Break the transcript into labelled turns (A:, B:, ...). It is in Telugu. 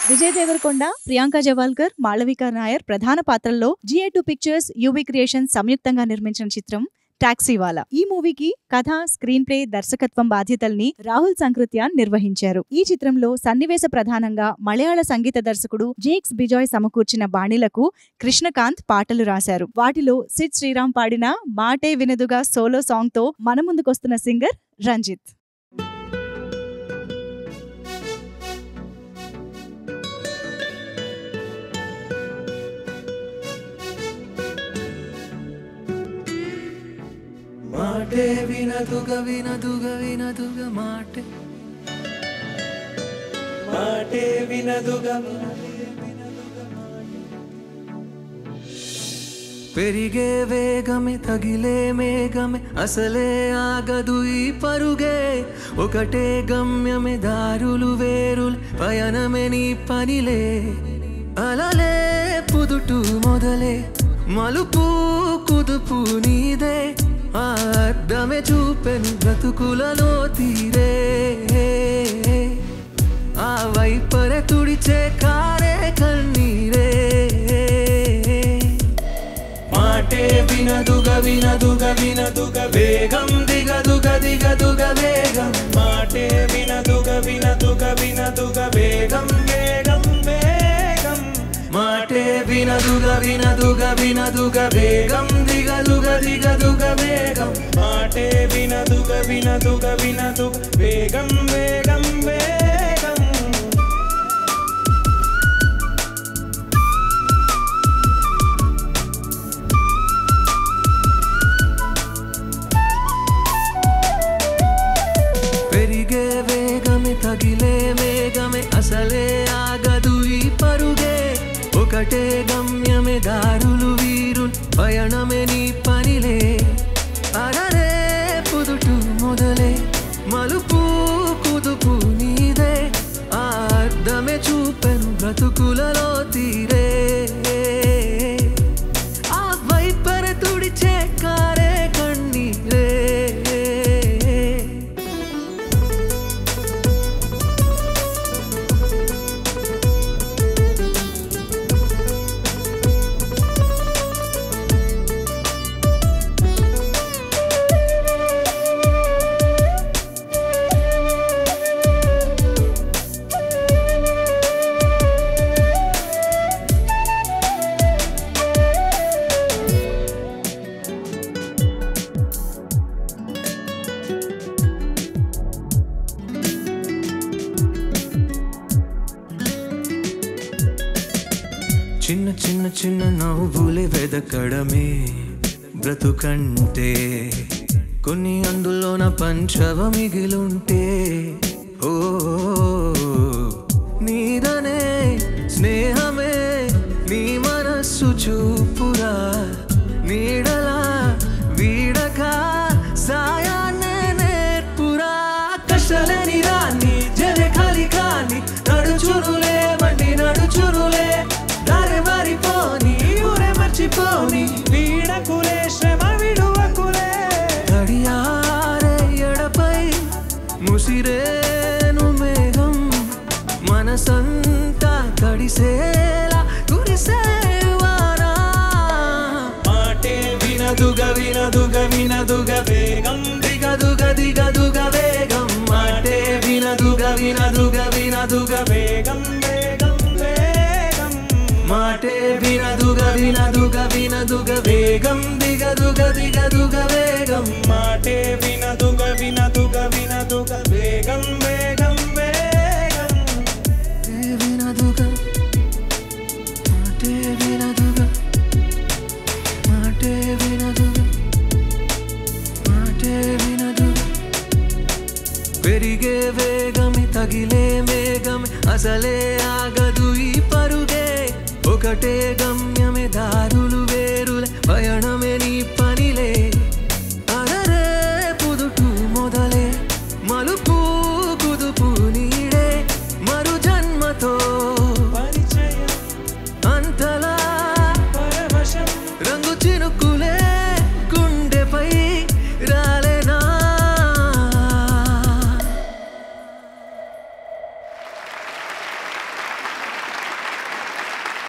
A: విజయ్ దేవరకొండ, ప్రియాంక జవాల్కర్, మాళవికా నాయర్ ప్రధాన పాత్రల్లో GA2 పిక్చర్స్, యూవీ క్రియేషన్స్ సంయుక్తంగా నిర్మించిన చిత్రం టాక్సీవాలా. ఈ మూవీకి కథ, స్క్రీన్ ప్లే, దర్శకత్వం బాధ్యతల్ని రాహుల్ సంకృత్యాన్ నిర్వహించారు. ఈ చిత్రంలో సన్నివేశ ప్రధానంగా మలయాళ సంగీత దర్శకుడు జేక్స్ బిజాయ్ సమకూర్చిన బాణీలకు కృష్ణకాంత్ పాటలు రాశారు. వాటిలో సిద్ శ్రీరామ్ పాడిన మాటే వినదుగా సోలో సాంగ్ తో మన ముందుకొస్తున్న సింగర్ రంజిత్.
B: మాటే వినదుగ వినదుగ వినదుగ మాటే మాటే వినదుగ పెరిగే వేగమే తగిలే మేఘమే అసలే ఆగదు ఈ పరుగే ఒకటే గమ్యమే దారులు వేరులు పయనమే నీ పనిలే అలలే పుదుటు మొదలే మలుపు కుదుపు నీదే అద్దమే చూపెను బ్రతుకులలో తీరే ఆ వైపరే తుడిచే కారే కన్నీరే మాటే వినదుగ వినదుగ వినదుగ వేగం దిగదుగ దిగదుగ వేగం మాటే వినదుగ వినదుగ వినదుగ వేగం వేగం వేగం మాటే వినదుగ వినదుగ వినదుగ వేగం దిగదుగ దిగదుగ వేగం మాటే వినదుగ వినదుగ వినదుగ వేగం వేగం వేగం పెరిగే వేగమే తగిలే మేఘమే అసలే ఆగదు ఈ పరుగే ఒకటే గమ్యమే దారులు వీరులు పయనమే నీ పనిలే అరరే పుదుటు మొదలే మలుపు కుదుపు నీదే అద్దమే చూపెను బ్రతుకులలో తీరే ఆ వైపరే తుడిచే కారే కన్నీరే చిన్న చిన్న చిన్న నవ్వులే వెదకడమే బ్రతుకంటే కొన్ని అందులోన పంచవ మిగిలుంటే ఓ నీదనే స్నేహమే నీ మనస్సు చూపురా నీడలా వీడక సాయాన్నే నేర్పురా కష్టలేని రాన్ని జరే ఖాళీ కాని నడుచురులే మండి నడుచురులే దారి మారిపోని ఊరే మర్చిపోని వీడకులే శ్రమ విడువకులే గడియారే ఎడపై ముసిరేను మేఘం మనసంతా తడిసేలా కురిసేవానా మాటే వినదుగ వినదుగ వినదుగ వేగం దిగదుగ దిగదుగ వేగం మాటే వినదుగ వినదుగ వినదుగ వేగం వేగం వేగం మాటే వినదుగ వినదుగ వినదుగ వేగం దిగదుగ దిగదుగ వేగం మాటే వినదుగ వినదుగ వినదుగ వేగం వేగం వేగం వినదుగ మాటే వినదుగ మాటే వినదుగ మాటే వినదుగ పెరిగే వేగమే తగిలే మేఘమే అసలే ఆగదు ఈ పరుగే ఒకటే గమ్యమే దారులు